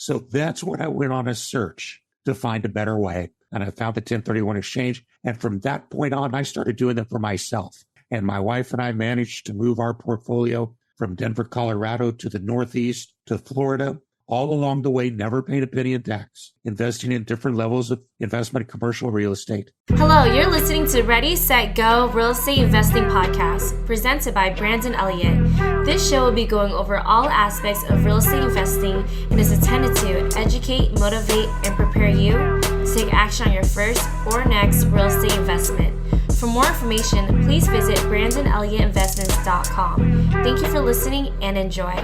So that's when I went on a search to find a better way. And I found the 1031 exchange. And from that point on, I started doing them for myself. And my wife and I managed to move our portfolio from Denver, Colorado to the Northeast to Florida. All along the way, never paid a penny in tax, investing in different levels of investment in commercial real estate. Hello, you're listening to Ready, Set, Go Real Estate Investing Podcast, presented by Brandon Elliott. This show will be going over all aspects of real estate investing and is intended to educate, motivate, and prepare you to take action on your first or next real estate investment. For more information, please visit BrandonElliottInvestments.com. Thank you for listening and enjoy.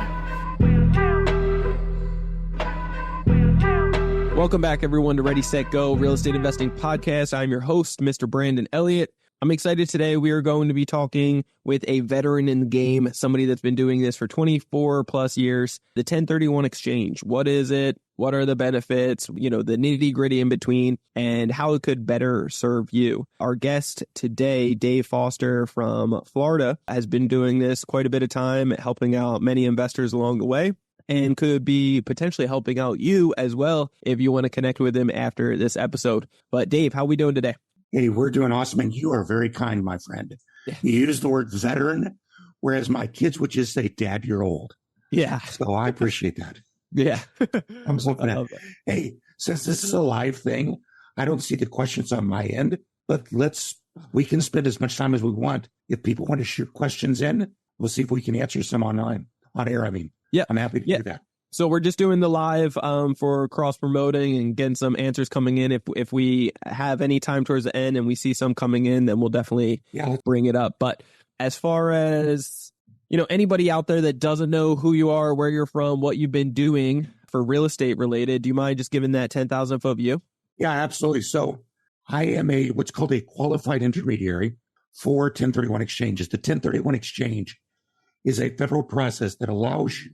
Welcome back, everyone, to Ready, Set, Go Real Estate Investing Podcast. I'm your host, Mr. Brandon Elliott. I'm excited today. We are going to be talking with a veteran in the game, somebody that's been doing this for 24 plus years. The 1031 exchange. What is it? What are the benefits? The nitty gritty in between and how it could better serve you. Our guest today, Dave Foster from Florida, has been doing this quite a bit of time, helping out many investors along the way, and could be potentially helping out you as well if you want to connect with him after this episode. But Dave, how are we doing today? Hey, we're doing awesome. And you are very kind, my friend. Yeah. You use the word veteran, whereas my kids would just say, Dad, you're old. Yeah. So I appreciate that. Yeah. I'm so glad. Hey, since this is a live thing, I don't see the questions on my end, but we can spend as much time as we want. If people want to shoot questions in, we'll see if we can answer some on air. Yeah, I'm happy to do that. So we're just doing the live for cross promoting and getting some answers coming in. If we have any time towards the end and we see some coming in, then we'll definitely bring it up. But as far as, anybody out there that doesn't know who you are, where you're from, what you've been doing for real estate related, do you mind just giving that 10,000 foot view? Yeah, absolutely. So I am what's called a qualified intermediary for 1031 exchanges. The 1031 exchange is a federal process that allows you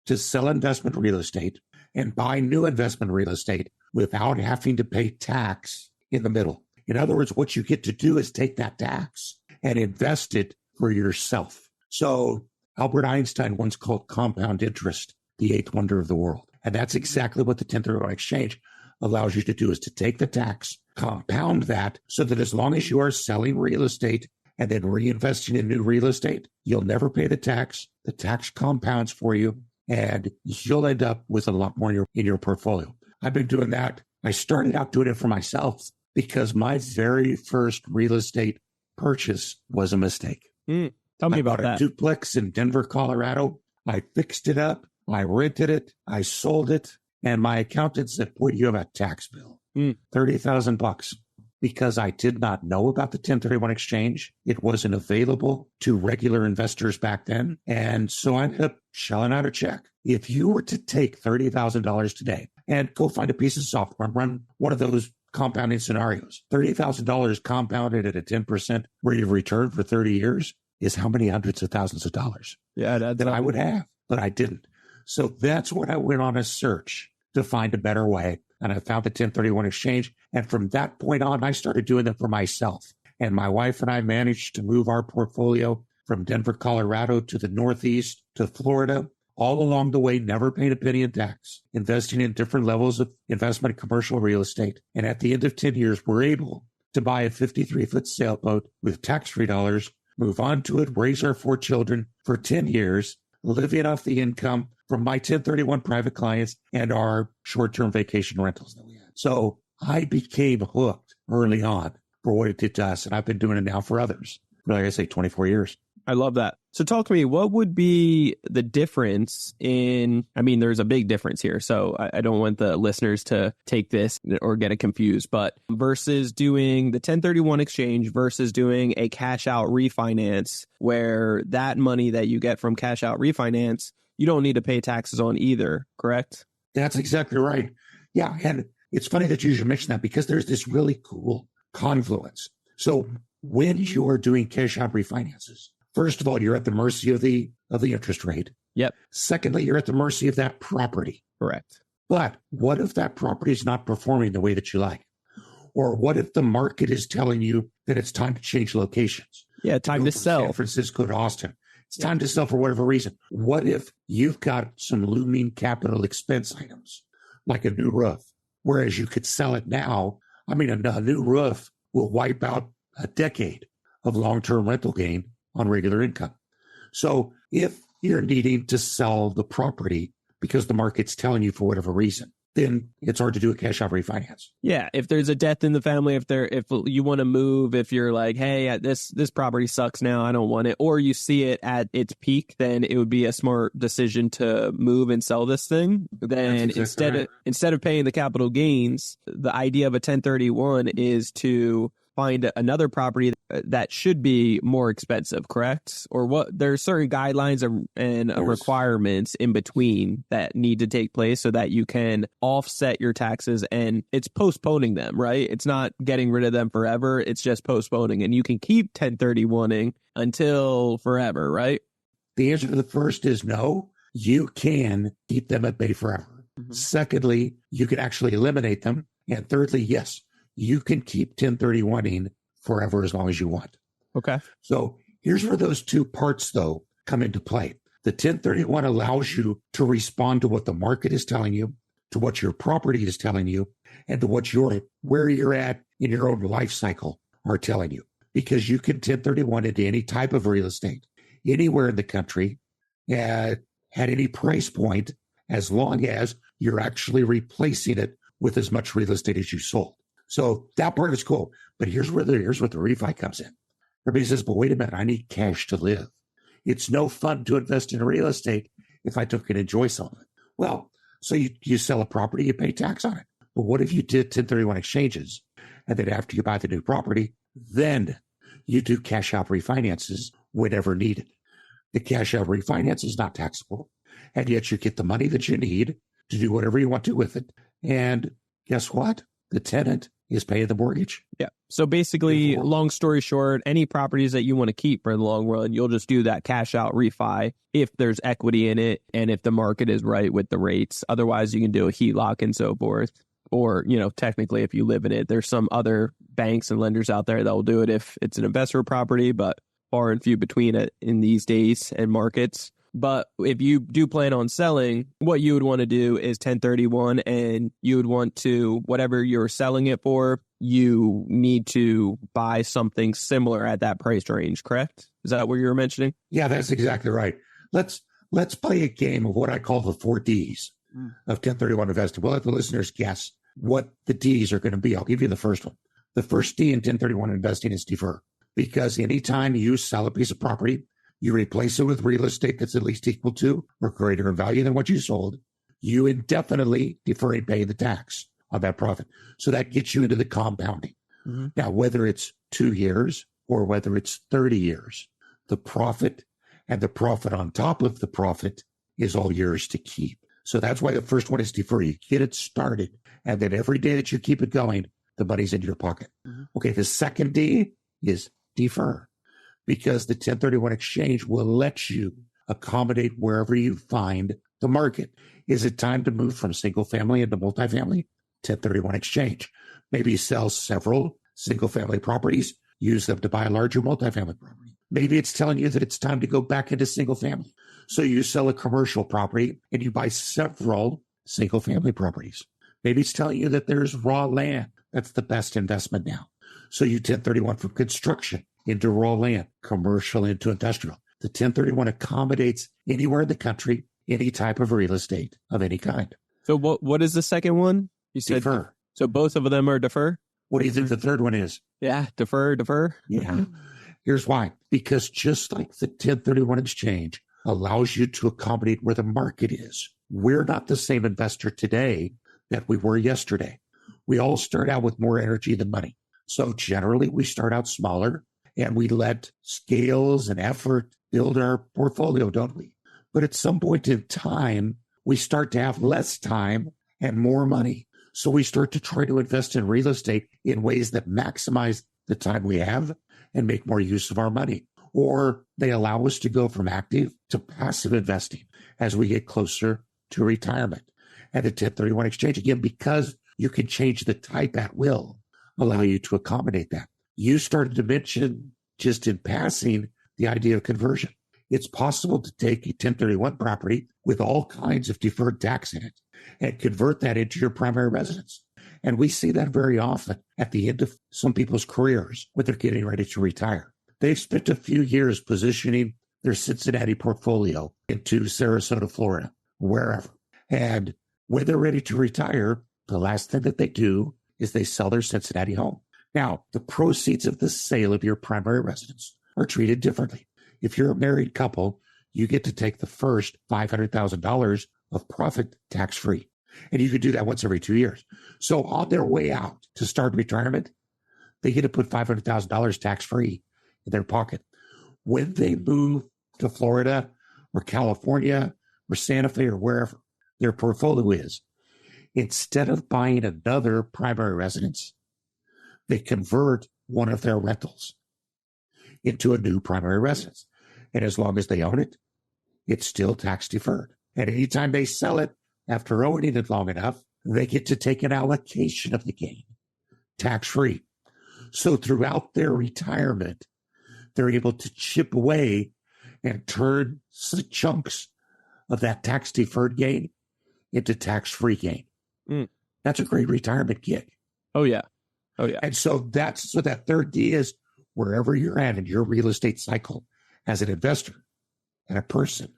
to sell investment real estate and buy new investment real estate without having to pay tax in the middle. In other words, what you get to do is take that tax and invest it for yourself. So Albert Einstein once called compound interest the eighth wonder of the world. And that's exactly what the 1031 exchange allows you to do, is to take the tax, compound that, so that as long as you are selling real estate and then reinvesting in new real estate, you'll never pay the tax. The tax compounds for you, and you'll end up with a lot more in your portfolio. I've been doing that. I started out doing it for myself because my very first real estate purchase was a mistake. Tell me about that. I bought a duplex in Denver, Colorado. I fixed it up. I rented it. I sold it. And my accountant said, boy, you have a tax bill, $30,000. Because I did not know about the 1031 exchange. It wasn't available to regular investors back then. And so I ended up shelling out a check. If you were to take $30,000 today and go find a piece of software and run one of those compounding scenarios, $30,000 compounded at a 10% rate of return for 30 years is how many hundreds of thousands of dollars that I would have, but I didn't. So that's when I went on a search to find a better way. And I found the 1031 exchange. And from that point on, I started doing them for myself. And my wife and I managed to move our portfolio from Denver, Colorado to the Northeast to Florida. All along the way, never paid a penny in tax, investing in different levels of investment in commercial real estate. And at the end of 10 years, we're able to buy a 53-foot sailboat with tax-free dollars, move on to it, raise our 4 children for 10 years, living off the income from my 1031 private clients and our short-term vacation rentals that we had. So I became hooked early on for what it did to us, and I've been doing it now for others for, like I say, 24 years. I love that. So talk to me, what would be the difference there's a big difference here, so I don't want the listeners to take this or get it confused, but versus doing the 1031 exchange versus doing a cash out refinance, where that money that you get from cash out refinance, you don't need to pay taxes on either, correct? That's exactly right. Yeah, and it's funny that you should mention that because there's this really cool confluence. So when you are doing cash out refinances, first of all, you're at the mercy of the interest rate. Yep. Secondly, you're at the mercy of that property. Correct. But what if that property is not performing the way that you like? Or what if the market is telling you that it's time to change locations? Yeah, time to sell. San Francisco to Austin. It's time to sell for whatever reason. What if you've got some looming capital expense items? like a new roof. Whereas you could sell it now. I mean, a new roof will wipe out a decade of long-term rental gain on regular income. So if you're needing to sell the property because the market's telling you for whatever reason, then it's hard to do a cash out refinance. Yeah, if there's a death in the family, if you want to move, if you're like, hey, this property sucks now, I don't want it, or you see it at its peak, then it would be a smart decision to move and sell this thing. Then instead of paying the capital gains, the idea of a 1031 is to find another property that should be more expensive, correct? Or what? There's certain guidelines and requirements in between that need to take place so that you can offset your taxes, and it's postponing them, right? It's not getting rid of them forever. It's just postponing, and you can keep 1031ing until forever, right? The answer to the first is no. You can keep them at bay forever. Mm-hmm. Secondly, you can actually eliminate them. And thirdly, yes, you can keep 1031ing forever as long as you want. Okay. So here's where those two parts, though, come into play. The 1031 allows you to respond to what the market is telling you, to what your property is telling you, and to what where you're at in your own life cycle are telling you. Because you can 1031 into any type of real estate, anywhere in the country, at any price point, as long as you're actually replacing it with as much real estate as you sold. So that part is cool. But here's what the refi comes in. Everybody says, but wait a minute, I need cash to live. It's no fun to invest in real estate if I can enjoy some of it. Well, so you sell a property, you pay tax on it. But what if you did 1031 exchanges, and then after you buy the new property, then you do cash out refinances whenever needed? The cash out refinance is not taxable, and yet you get the money that you need to do whatever you want to with it. And guess what? The tenant is paying the mortgage. Yeah. So basically, long story short, any properties that you want to keep for the long run, you'll just do that cash out refi if there's equity in it and if the market is right with the rates. Otherwise, you can do a HELOC and so forth. Or, technically, if you live in it, there's some other banks and lenders out there that will do it if it's an investor property, but far and few between it in these days and markets. But if you do plan on selling, what you would want to do is 1031, and you would want to, whatever you're selling it for, you need to buy something similar at that price range, correct? Is that what you were mentioning? Yeah, that's exactly right. Let's play a game of what I call the 4 Ds of 1031 investing. We'll let the listeners guess what the Ds are going to be. I'll give you the first one. The first D in 1031 investing is defer. Because anytime you sell a piece of property, you replace it with real estate that's at least equal to or greater in value than what you sold, you indefinitely defer paying the tax on that profit. So that gets you into the compounding. Mm-hmm. Now, whether it's 2 years or whether it's 30 years, the profit and the profit on top of the profit is all yours to keep. So that's why the first one is defer. You get it started, and then every day that you keep it going, the money's in your pocket. Mm-hmm. Okay, the second D is defer. Because the 1031 exchange will let you accommodate wherever you find the market. Is it time to move from single family into multifamily? 1031 exchange. Maybe sell several single family properties, use them to buy a larger multifamily property. Maybe it's telling you that it's time to go back into single family. So you sell a commercial property and you buy several single family properties. Maybe it's telling you that there's raw land. That's the best investment now. So you 1031 from construction into raw land, commercial into industrial. The 1031 accommodates anywhere in the country, any type of real estate of any kind. So what is the second one? You said defer. So both of them are defer? What do you think the third one is? Yeah, defer. Yeah. Here's why. Because just like the 1031 exchange allows you to accommodate where the market is, we're not the same investor today that we were yesterday. We all start out with more energy than money. So generally, we start out smaller, and we let scales and effort build our portfolio, don't we? But at some point in time, we start to have less time and more money. So we start to try to invest in real estate in ways that maximize the time we have and make more use of our money. Or they allow us to go from active to passive investing as we get closer to retirement. And the 1031 exchange, again, because you can change the type at will, allow you to accommodate that. You started to mention just in passing the idea of conversion. It's possible to take a 1031 property with all kinds of deferred tax in it and convert that into your primary residence. And we see that very often at the end of some people's careers when they're getting ready to retire. They've spent a few years positioning their Cincinnati portfolio into Sarasota, Florida, wherever. And when they're ready to retire, the last thing that they do is they sell their Cincinnati home. Now, the proceeds of the sale of your primary residence are treated differently. If you're a married couple, you get to take the first $500,000 of profit tax-free. And you could do that once every 2 years. So on their way out to start retirement, they get to put $500,000 tax-free in their pocket. When they move to Florida or California or Santa Fe or wherever their portfolio is, instead of buying another primary residence, they convert one of their rentals into a new primary residence. And as long as they own it, it's still tax deferred. And anytime they sell it after owning it long enough, they get to take an allocation of the gain, tax-free. So throughout their retirement, they're able to chip away and turn chunks of that tax-deferred gain into tax-free gain. That's a great retirement gig. Oh, yeah. Oh, yeah. And so that third D is wherever you're at in your real estate cycle as an investor and a person,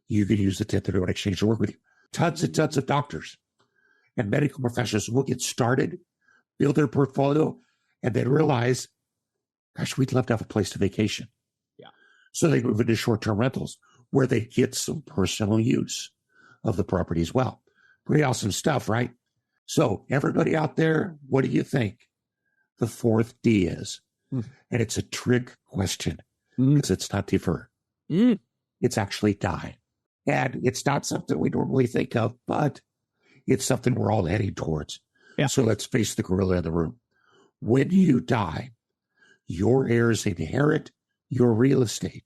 you can use the 1031 exchange to work with you. Tons and tons of doctors and medical professionals will get started, build their portfolio, and then realize, gosh, we'd love to have a place to vacation. Yeah. So they move into short-term rentals where they get some personal use of the property as well. Pretty awesome stuff, right? So everybody out there, what do you think the fourth D is? And it's a trick question because it's not defer. It's actually die. And it's not something we normally think of, but it's something we're all heading towards. Yeah. So let's face the gorilla in the room. When you die, your heirs inherit your real estate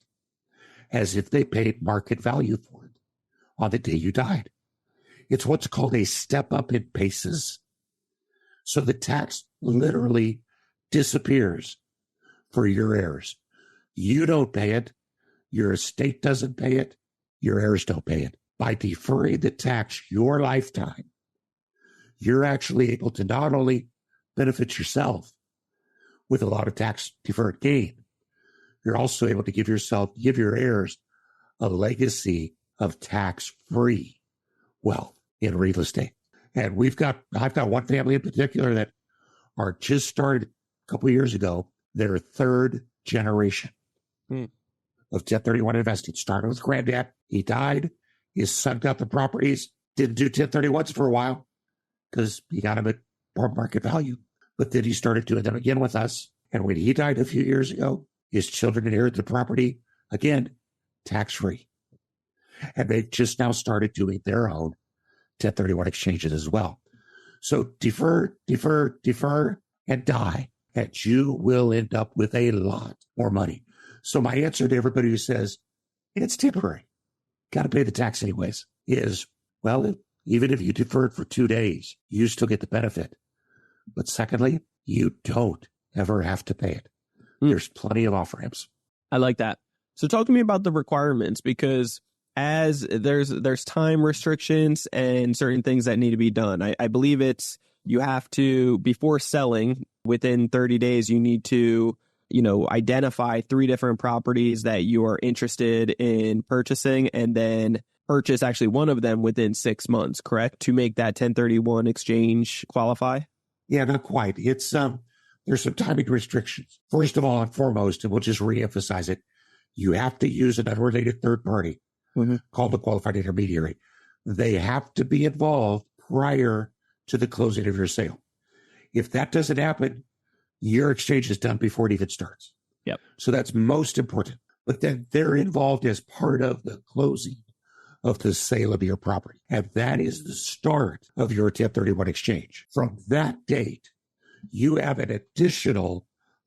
as if they paid market value for it on the day you died. It's what's called a step up in paces. So the tax literally disappears for your heirs. You don't pay it. Your estate doesn't pay it. Your heirs don't pay it. By deferring the tax your lifetime, you're actually able to not only benefit yourself with a lot of tax deferred gain, you're also able to give your heirs a legacy of tax-free wealth in real estate. And I've got one family in particular that are just started a couple of years ago, their third generation of 1031 investing. Started with granddad. He died. His son got the properties, didn't do 1031s for a while because he got them at market value. But then he started doing them again with us. And when he died a few years ago, his children inherited the property, again, tax-free. And they've just now started doing their own 1031 exchanges as well. So defer, and die, and you will end up with a lot more money. So my answer to everybody who says, it's temporary, got to pay the tax anyways, is, well, even if you defer it for 2 days, you still get the benefit. But secondly, you don't ever have to pay it. There's plenty of off-ramps. I like that. So talk to me about the requirements, because as there's time restrictions and certain things that need to be done. I believe it's you have to, before selling, within 30 days, you need to, identify 3 different properties that you are interested in purchasing and then purchase actually one of them within 6 months, correct? To make that 1031 exchange qualify? Yeah, not quite. It's there's some timing restrictions. First of all and foremost, and we'll just reemphasize it, you have to use an unrelated third party called a qualified intermediary. They have to be involved prior to the closing of your sale. If that doesn't happen, your exchange is done before it even starts. Yep. So that's most important. But then they're involved as part of the closing of the sale of your property. And that is the start of your 1031 exchange. From that date, you have an additional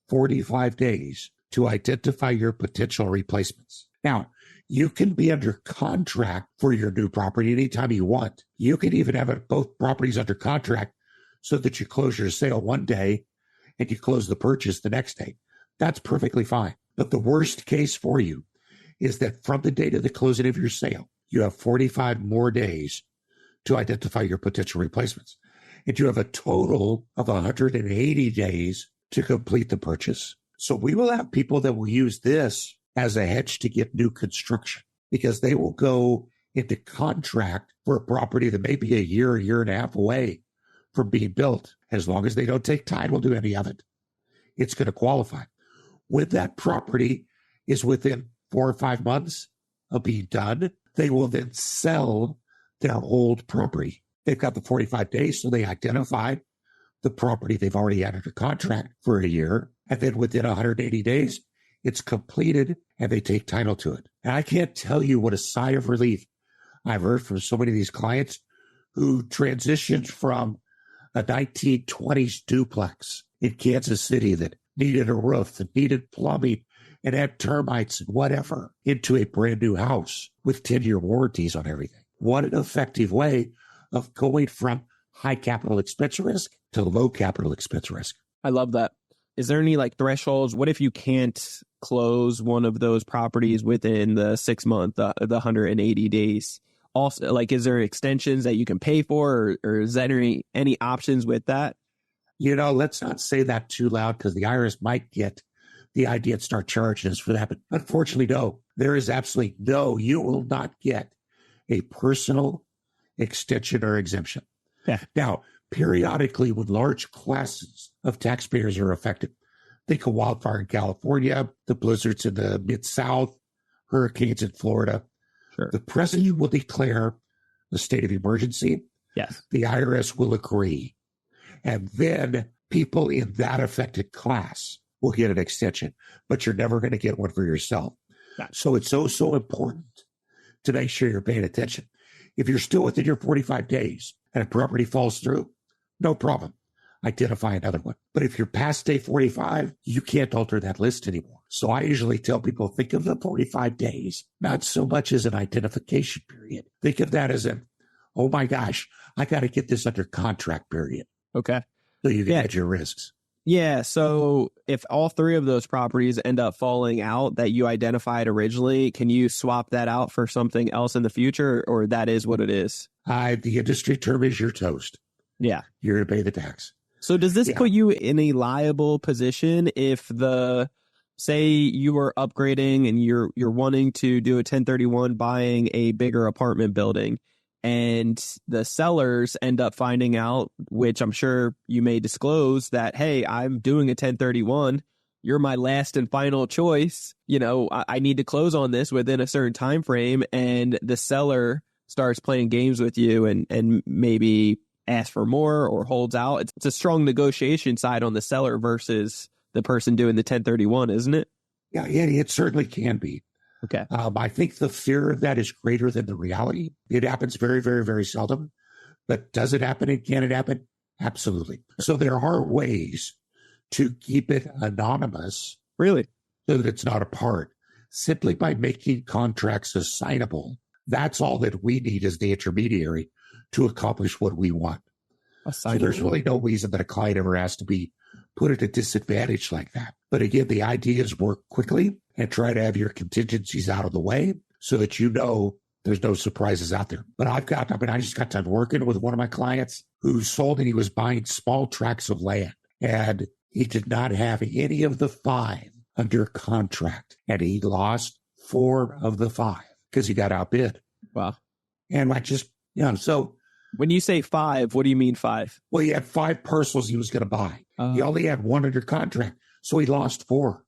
45 days to identify your potential replacements. Now, you can be under contract for your new property anytime you want. You can even have both properties under contract so that you close your sale one day and you close the purchase the next day. That's perfectly fine. But the worst case for you is that from the date of the closing of your sale, you have 45 more days to identify your potential replacements. And you have a total of 180 days to complete the purchase. So we will have people that will use this as a hedge to get new construction, because they will go into contract for a property that may be a year and a half away from being built. As long as they don't take title to any of it, it's going to qualify. When that property is within 4 or 5 months of being done, they will then sell their old property. They've got the 45 days, so they identify the property they've already had under contract for a year. And then within 180 days, it's completed and they take title to it. And I can't tell you what a sigh of relief I've heard from so many of these clients who transitioned from a 1920s duplex in Kansas City that needed a roof, that needed plumbing, and had termites and whatever, into a brand new house with 10-year warranties on everything. What an effective way of going from high capital expense risk to low capital expense risk. I love that. Is there any thresholds? What if you can't close one of those properties within the 6 month, the 180 days? Also, is there extensions that you can pay for, or is there any options with that? Let's not say that too loud, because the IRS might get the idea and start charging us for that. But unfortunately, no, there is absolutely no, you will not get a personal extension or exemption. Yeah. Now, periodically, when large classes of taxpayers are affected, think of wildfire in California, the blizzards in the Mid-South, hurricanes in Florida. Sure. The president will declare the state of emergency. Yes. The IRS will agree. And then people in that affected class will get an extension, but you're never going to get one for yourself. Gotcha. So it's so important to make sure you're paying attention. If you're still within your 45 days and a property falls through, no problem. Identify another one. But if you're past day 45, you can't alter that list anymore. So I usually tell people, think of the 45 days, not so much as an identification period. Think of that as an, oh my gosh, I got to get this under contract period. Okay. So you can hedge your risks. Yeah. So if all three of those properties end up falling out that you identified originally, can you swap that out for something else in the future, or that is what it is? The industry term is you're toast. Yeah. You're going to pay the tax. So does this put you in a liable position if say you were upgrading and you're wanting to do a 1031 buying a bigger apartment building, and the sellers end up finding out, which I'm sure you may disclose, that, hey, I'm doing a 1031. You're my last and final choice. I need to close on this within a certain time frame. And the seller starts playing games with you and maybe ask for more or holds out. It's a strong negotiation side on the seller versus the person doing the 1031, isn't it? Yeah, it certainly can be. Okay. I think the fear of that is greater than the reality. It happens very, very, very seldom. But does it happen and can it happen? Absolutely. So there are ways to keep it anonymous. Really? So that it's not a part. Simply by making contracts assignable. That's all that we need as the intermediary to accomplish what we want. So there's really no reason that a client ever has to be put at a disadvantage like that. But again, the idea is work quickly and try to have your contingencies out of the way so that there's no surprises out there. But I just got done working with one of my clients who sold and he was buying small tracts of land, and he did not have any of the 5 under contract, and he lost 4 of the 5 because he got outbid. Wow. And so when you say 5, what do you mean 5? Well, he had 5 parcels he was going to buy. He only had 1 under contract, so he lost 4.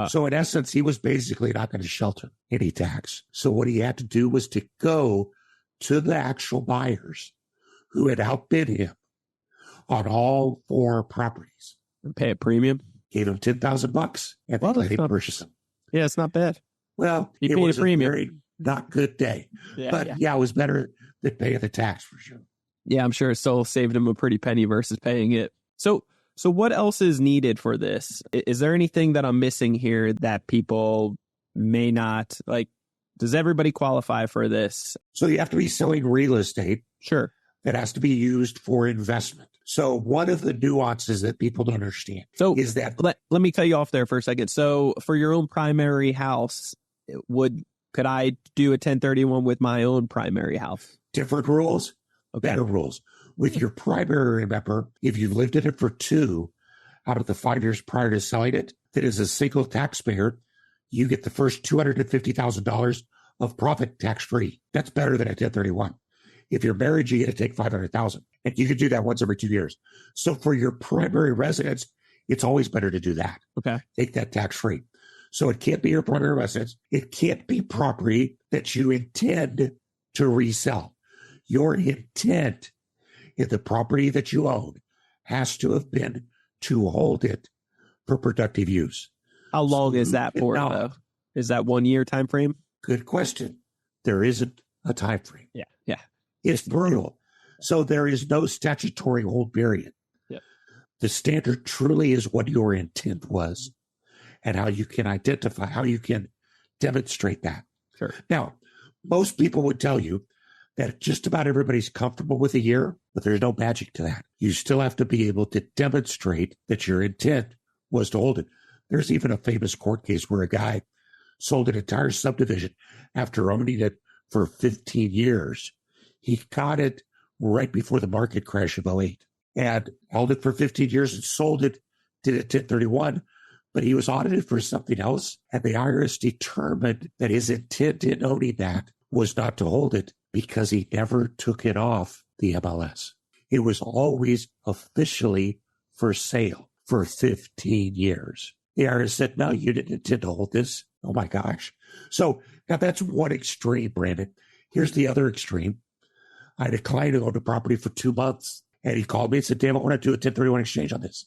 So in essence, he was basically not going to shelter any tax. So what he had to do was to go to the actual buyers who had outbid him on all 4 properties. And pay a premium? Gave him $10,000 and let him purchase them. Yeah, it's not bad. Well, it was a very not good day. But it was better than paying the tax for sure. Yeah, I'm sure it still saved him a pretty penny versus paying it. So what else is needed for this? Is there anything that I'm missing here that people may not like? Does everybody qualify for this? So you have to be selling real estate. Sure. That has to be used for investment. So one of the nuances that people don't understand is that... Let me cut you off there for a second. So for your own primary house, Could I do a 1031 with my own primary house? Different rules, better rules. With your primary, remember, if you've lived in it for 2 out of the 5 years prior to selling it, that is a single taxpayer, you get the first $250,000 of profit tax-free. That's better than a 1031. If you're married, you get to take $500,000, and you can do that once every 2 years. So for your primary residence, it's always better to do that. Okay. Take that tax-free. So it can't be your primary residence. It can't be property that you intend to resell. Your intent in the property that you own has to have been to hold it for productive use. How long is that for, though? Is that 1 year time frame? Good question. There isn't a time frame. Yeah. It's brutal. So there is no statutory hold period. Yeah. The standard truly is what your intent was and how you can identify, how you can demonstrate that. Sure. Now, most people would tell you that just about everybody's comfortable with a year, but there's no magic to that. You still have to be able to demonstrate that your intent was to hold it. There's even a famous court case where a guy sold an entire subdivision after owning it for 15 years. He got it right before the market crash of 2008 and held it for 15 years and sold it, did it 1031, but he was audited for something else. And the IRS determined that his intent in owning that was not to hold it because he never took it off the MLS. It was always officially for sale for 15 years. The IRS said, no, you didn't intend to hold this. Oh my gosh. So now that's one extreme, Brandon. Here's the other extreme. I had a client who owned a property for 2 months, and he called me and said, Dave, I want to do a 1031 exchange on this.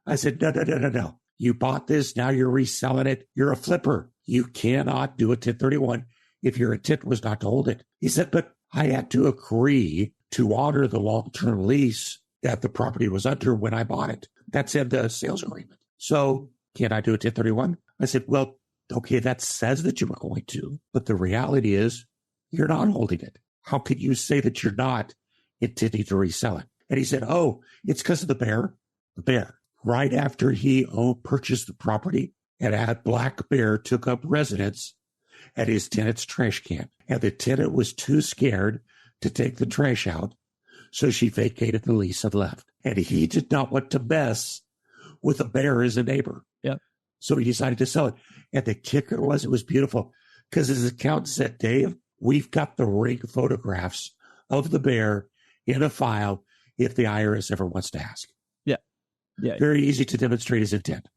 I said, no. You bought this. Now you're reselling it. You're a flipper. You cannot do a 1031 if your intent was not to hold it. He said, but I had to agree to honor the long-term lease that the property was under when I bought it. That's in the sales agreement. So can I do a 1031? I said, well, okay, that says that you were going to, but the reality is you're not holding it. How could you say that you're not intending to resell it? And he said, oh, it's because of the bear. The bear. Right after he purchased the property, and Black Bear took up residence at his tenant's trash can. And the tenant was too scared to take the trash out, so she vacated the lease and left. And he did not want to mess with a bear as a neighbor. Yep. So he decided to sell it. And the kicker was, it was beautiful, because his accountant said, Dave, we've got the ring photographs of the bear in a file if the IRS ever wants to ask. Yeah. Very easy to demonstrate his intent.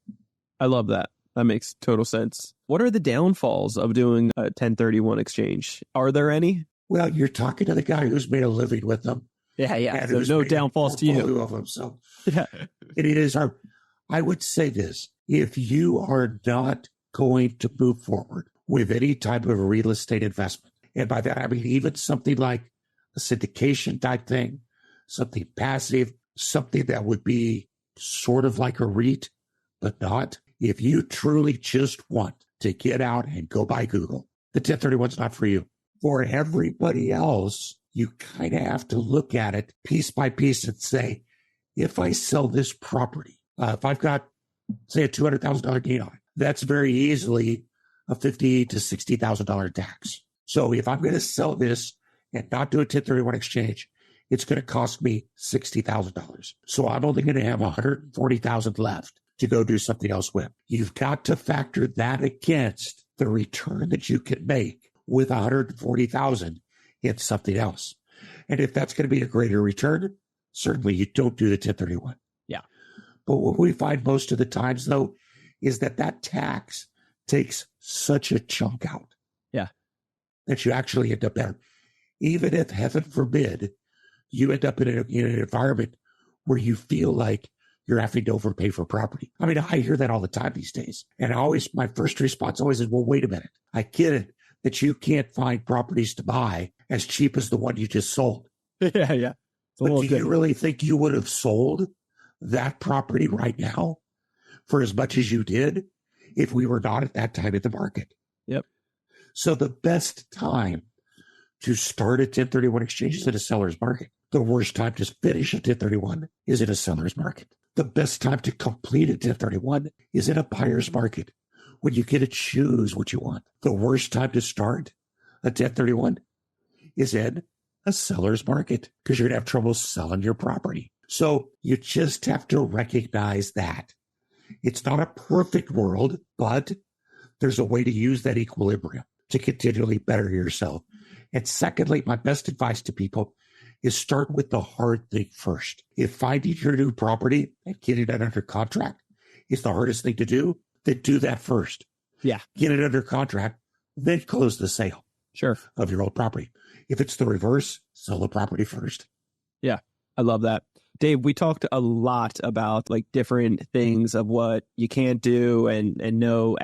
I love that. That makes total sense. What are the downfalls of doing a 1031 exchange? Are there any? Well, you're talking to the guy who's made a living with them. Yeah. There's no downfalls to you. Of them, so. Yeah. It is hard. I would say this. If you are not going to move forward with any type of real estate investment, and by that I mean even something like a syndication type thing, something passive, something that would be sort of like a REIT, but not. If you truly just want to get out and go buy Google, the 1031 is not for you. For everybody else, you kind of have to look at it piece by piece and say, if I sell this property, if I've got, say, a $200,000 gain on it, that's very easily a $50,000 to $60,000 tax. So if I'm going to sell this and not do a 1031 exchange, it's going to cost me $60,000. So I'm only going to have $140,000 left to go do something else with. You've got to factor that against the return that you can make with $140,000 in something else. And if that's going to be a greater return, certainly you don't do the 1031. Yeah. But what we find most of the times, though, is that tax takes such a chunk out. Yeah. That you actually end up there. Even if, heaven forbid, you end up in an environment where you feel like you're having to overpay for property. I mean, I hear that all the time these days. And my first response always is, well, wait a minute. I get it that you can't find properties to buy as cheap as the one you just sold. Yeah. But do you really think you would have sold that property right now for as much as you did if we were not at that time in the market? Yep. So the best time to start a 1031 exchange is in a seller's market. The worst time to finish a 1031 is in a seller's market. The best time to complete a 1031 is in a buyer's market when you get to choose what you want. The worst time to start a 1031 is in a seller's market because you're going to have trouble selling your property. So you just have to recognize that. It's not a perfect world, but there's a way to use that equilibrium to continually better yourself. And secondly, my best advice to people is start with the hard thing first. If finding your new property and getting it under contract is the hardest thing to do, then do that first. Yeah. Get it under contract, then close the sale. Sure. Of your old property. If it's the reverse, sell the property first. Yeah, I love that. Dave, we talked a lot about like different things of what you can't do and no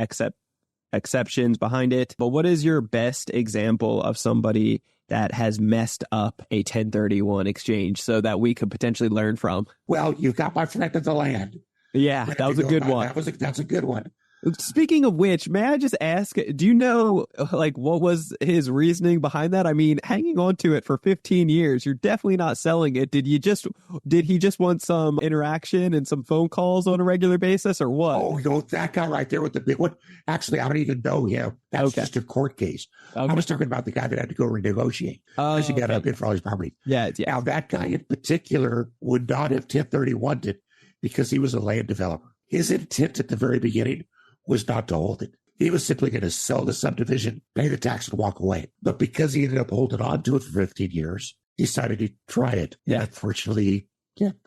exceptions behind it. But what is your best example of somebody that has messed up a 1031 exchange so that we could potentially learn from? Well, you've got my friend of the land. Yeah, that was a good one. That's a good one. Speaking of which, may I just ask, do you know, like, what was his reasoning behind that? I mean, hanging on to it for 15 years, you're definitely not selling it. Did he just want some interaction and some phone calls on a regular basis or what? Oh, you know, that guy right there with the big one. Actually, I don't even know him. That's just a court case. Okay. I was talking about the guy that had to go renegotiate. Because he got a bid for all his property. Yeah. Now, that guy in particular would not have 1031'd it because he was a land developer. His intent at the very beginning was not to hold it. He was simply going to sell the subdivision, pay the tax, and walk away. But because he ended up holding on to it for 15 years, he decided to try it. Yeah. And unfortunately,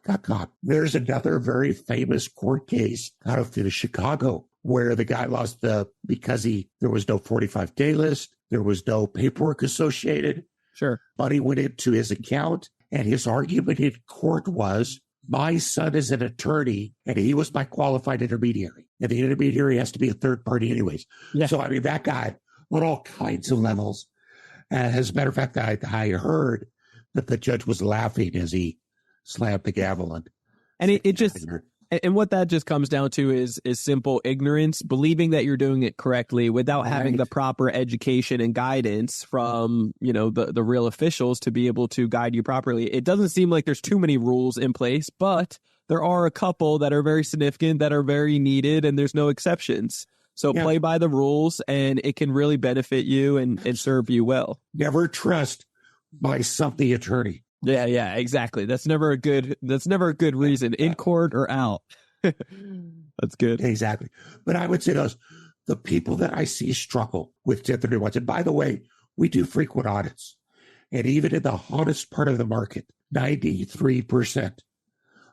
got caught. There's another very famous court case out of Chicago where the guy lost because there was no 45-day list. There was no paperwork associated. Sure. Money went into his account, and his argument in court was, my son is an attorney, and he was my qualified intermediary. And the intermediary has to be a third party anyways. Yeah. So, I mean, that guy on all kinds of levels. As a matter of fact, I heard that the judge was laughing as he slammed the gavel. And it just... And what that just comes down to is simple ignorance, believing that you're doing it correctly without having the proper education and guidance from, the real officials to be able to guide you properly. It doesn't seem like there's too many rules in place, but there are a couple that are very significant, that are very needed, and there's no exceptions. So play by the rules, and it can really benefit you and serve you well. Never trust by something attorney. Yeah, exactly. That's never a good reason, in court or out. That's good. Exactly. But I would say the people that I see struggle with 1031s, and by the way, we do frequent audits. And even in the hottest part of the market, 93%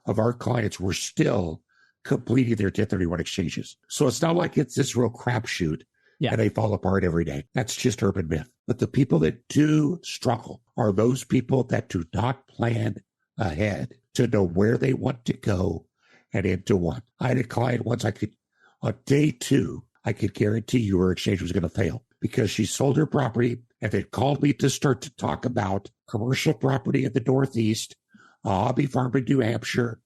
of our clients were still completing their 1031 exchanges. So it's not like it's this real crapshoot. Yeah. And they fall apart every day. That's just urban myth. But the people that do struggle are those people that do not plan ahead to know where they want to go and into what. I had a client once on day 2, I could guarantee you her exchange was going to fail because she sold her property and they called me to start to talk about commercial property in the Northeast, a hobby farm in New Hampshire,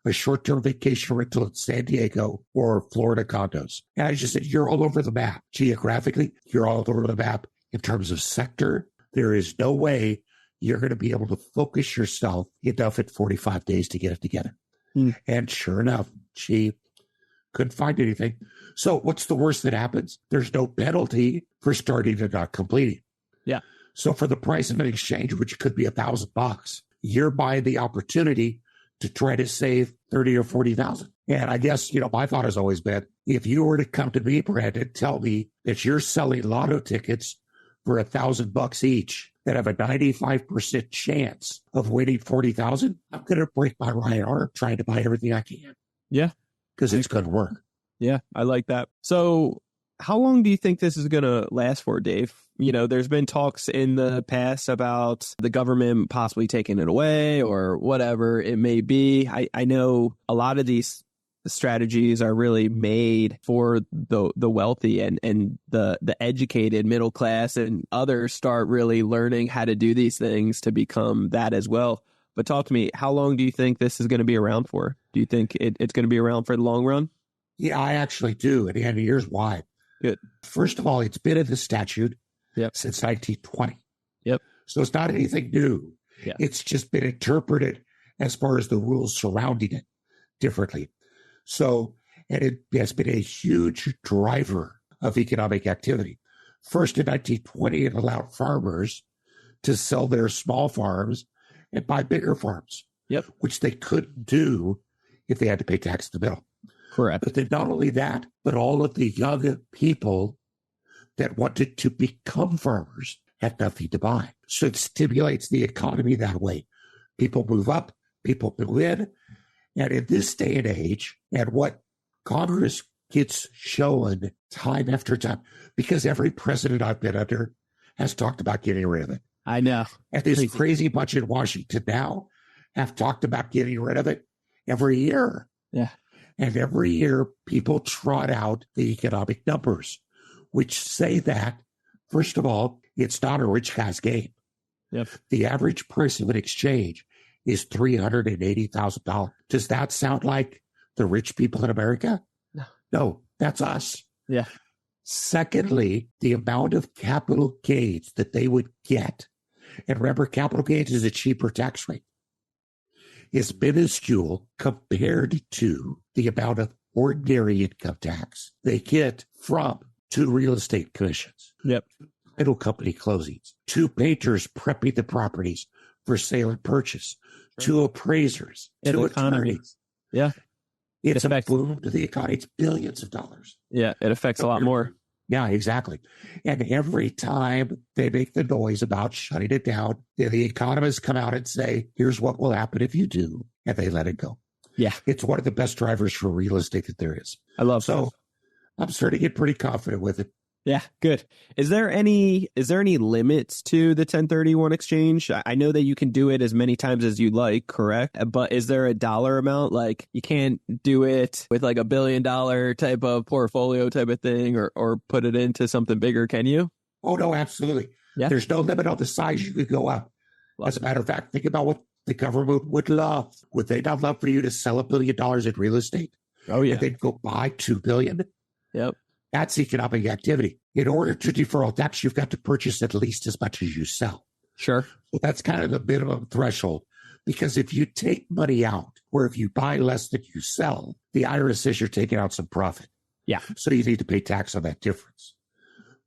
a short-term vacation rental in San Diego, or Florida condos. And I just said, you're all over the map. Geographically, you're all over the map. In terms of sector, there is no way you're going to be able to focus yourself enough at 45 days to get it together. And sure enough, she couldn't find anything. So what's the worst that happens? There's no penalty for starting and not completing. Yeah. So for the price of an exchange, which could be $1,000, you're buying the opportunity to try to save 30 or 40,000. And I guess, my thought has always been, if you were to come to me, Brandon, and tell me that you're selling lotto tickets for $1,000 each that have a 95% chance of winning 40,000, I'm going to break my right arm trying to buy everything I can. Yeah. Because it's going to work. Yeah, I like that. So how long do you think this is going to last for, Dave? There's been talks in the past about the government possibly taking it away or whatever it may be. I know a lot of these strategies are really made for the wealthy and the educated middle class, and others start really learning how to do these things to become that as well. But talk to me, how long do you think this is going to be around for? Do you think it's going to be around for the long run? Yeah, I actually do. And here's why. Good. First of all, it's been in the statute since 1920. Yep. So it's not anything new. Yeah. It's just been interpreted as far as the rules surrounding it differently. So, And it has been a huge driver of economic activity. First, in 1920, it allowed farmers to sell their small farms and buy bigger farms, which they couldn't do if they had to pay tax in the middle. Correct. But then not only that, but all of the young people that wanted to become farmers had nothing to buy. So it stimulates the economy that way. People move up, people move in. And in this day and age, and what Congress gets shown time after time, because every president I've been under has talked about getting rid of it. I know. And this crazy bunch in Washington now have talked about getting rid of it every year. Yeah. And every year, people trot out the economic numbers, which say that, first of all, it's not a rich guy's game. Yep. The average price of an exchange is $380,000. Does that sound like the rich people in America? No, that's us. Yeah. Secondly, the amount of capital gains that they would get, and remember, capital gains is a cheaper tax rate, is minuscule compared to the amount of ordinary income tax they get from 2 real estate commissions, Yep. title company closings, 2 painters prepping the properties for sale and purchase, 2 appraisers, 2 attorneys. Yeah. It's a boom to the economy. It's billions of dollars. Yeah, it affects a lot more. Yeah, exactly. And every time they make the noise about shutting it down, the economists come out and say, here's what will happen if you do, and they let it go. Yeah. It's one of the best drivers for real estate that there is. I love So that. I'm starting to get pretty confident with it. Yeah, good. Is there any limits to the 1031 exchange? I know that you can do it as many times as you like, correct? But is there a dollar amount? Like you can't do it with like $1 billion type of portfolio type of thing or put it into something bigger, can you? Oh, no, absolutely. Yeah. There's no limit on the size you could go up. As a matter of fact, think about what the government would love. Would they not love for you to sell $1 billion in real estate? Oh, yeah. And then go buy $2 billion? Yep. That's economic activity. In order to defer all tax, you've got to purchase at least as much as you sell. Sure. So that's kind of the minimum threshold. Because if you take money out, or if you buy less than you sell, the IRS says you're taking out some profit. Yeah. So you need to pay tax on that difference.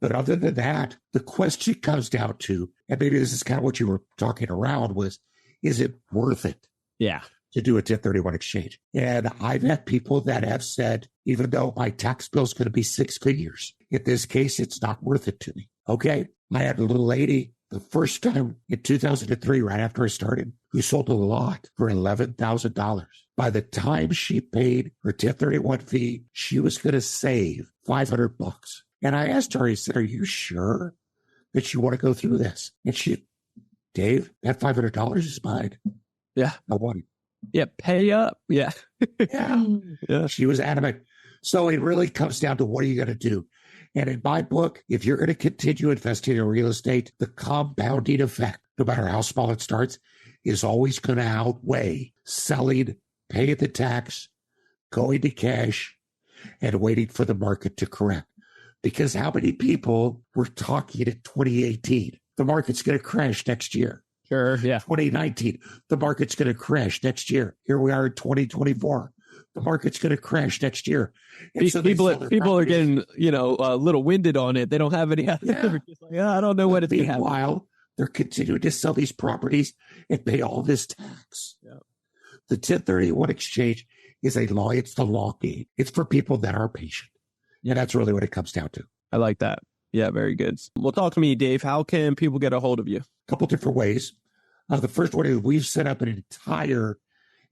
But other than that, the question comes down to, and maybe this is kind of what you were talking around, was, is it worth it? Yeah. To do a 1031 exchange. And I've had people that have said, even though my tax bill is going to be 6 figures, in this case, it's not worth it to me. Okay. I had a little lady the first time in 2003, right after I started, who sold a lot for $11,000. By the time she paid her 1031 fee, she was going to save $500. And I asked her, I said, are you sure that you want to go through this? And she, Dave, that $500 is mine. Yeah. I want it. Yeah, pay up. Yeah. Yeah. She was adamant. So it really comes down to what are you going to do? And in my book, if you're going to continue investing in real estate, the compounding effect, no matter how small it starts, is always going to outweigh selling, paying the tax, going to cash, and waiting for the market to correct. Because how many people were talking in 2018? The market's going to crash next year. Sure. Yeah. 2019, the market's going to crash next year. Here we are in 2024. The market's going to crash next year. And so people are getting, a little winded on it. They don't have any. They're just like, I don't know what it's going to happen. Meanwhile, they're continuing to sell these properties and pay all this tax. Yeah. The 1031 exchange is a law. It's the law game. It's for people that are patient. And that's really what it comes down to. I like that. Yeah, very good. Well, talk to me, Dave. How can people get a hold of you? A couple different ways. The first one is we've set up an entire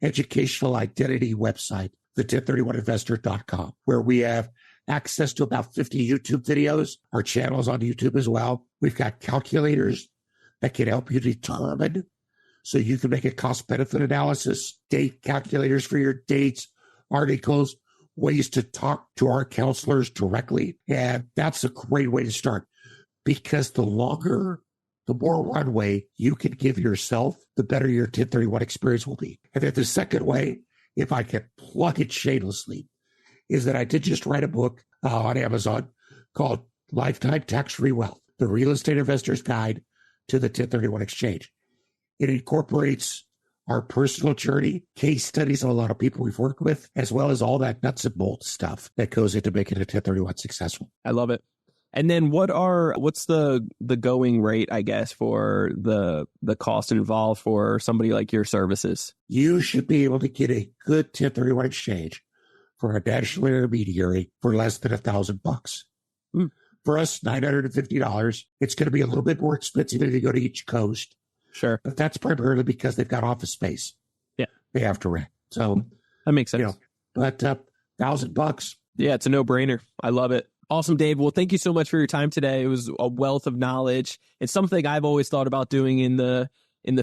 educational identity website, the 1031investor.com, where we have access to about 50 YouTube videos. Our channel is on YouTube as well. We've got calculators that can help you determine, so you can make a cost-benefit analysis, date calculators for your dates, articles, ways to talk to our counselors directly. And that's a great way to start, because the more runway you can give yourself, the better your 1031 experience will be. And then the second way, if I can plug it shamelessly, is that I did just write a book on Amazon called Lifetime Tax-Free Wealth, the Real Estate Investor's Guide to the 1031 Exchange. It incorporates our personal journey, case studies of a lot of people we've worked with, as well as all that nuts and bolts stuff that goes into making a 1031 successful. I love it. And then what's the going rate, I guess, for the cost involved for somebody like your services? You should be able to get a good 1031 exchange for a national intermediary for less than $1,000. For us, $950. It's going to be a little bit more expensive if you go to each coast. Sure. But that's primarily because they've got office space. Yeah. They have to rent. So that makes sense. But $1,000. Yeah, it's a no-brainer. I love it. Awesome, Dave. Well, thank you so much for your time today. It was a wealth of knowledge. It's something I've always thought about doing in the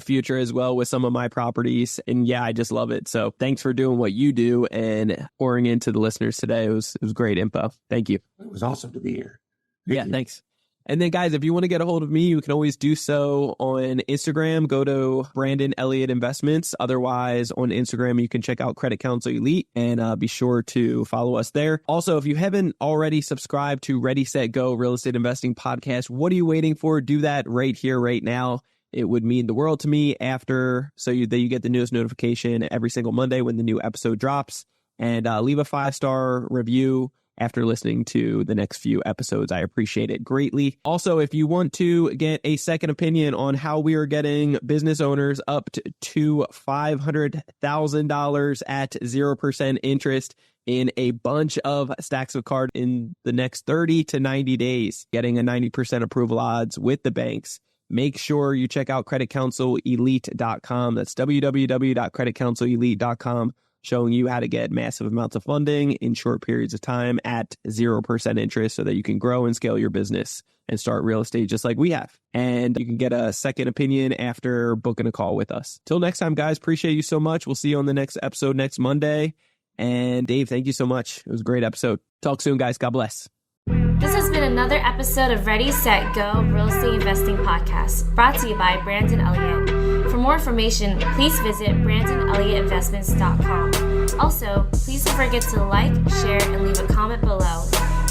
future as well with some of my properties. And yeah, I just love it. So thanks for doing what you do and pouring into the listeners today. It was great info. Thank you. It was awesome to be here. Thanks. And then, guys, if you want to get a hold of me, you can always do so on Instagram. Go to Brandon Elliott Investments. Otherwise, on Instagram, you can check out Credit Counsel Elite and be sure to follow us there. Also, if you haven't already subscribed to Ready, Set, Go Real Estate Investing Podcast, what are you waiting for? Do that right here, right now. It would mean the world to me so you get the newest notification every single Monday when the new episode drops. And leave a 5-star review after listening to the next few episodes. I appreciate it greatly. Also, if you want to get a second opinion on how we are getting business owners up to $500,000 at 0% interest in a bunch of stacks of cards in the next 30 to 90 days, getting a 90% approval odds with the banks, make sure you check out creditcounselelite.com. That's www.creditcounselelite.com. showing you how to get massive amounts of funding in short periods of time at 0% interest so that you can grow and scale your business and start real estate just like we have. And you can get a second opinion after booking a call with us. Till next time, guys, appreciate you so much. We'll see you on the next episode next Monday. And Dave, thank you so much. It was a great episode. Talk soon, guys. God bless. This has been another episode of Ready, Set, Go Real Estate Investing Podcast, brought to you by Brandon Elliott. For more information, please visit BrandonElliottInvestments.com. Also, please don't forget to like, share, and leave a comment below.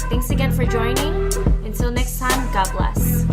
Thanks again for joining. Until next time, God bless.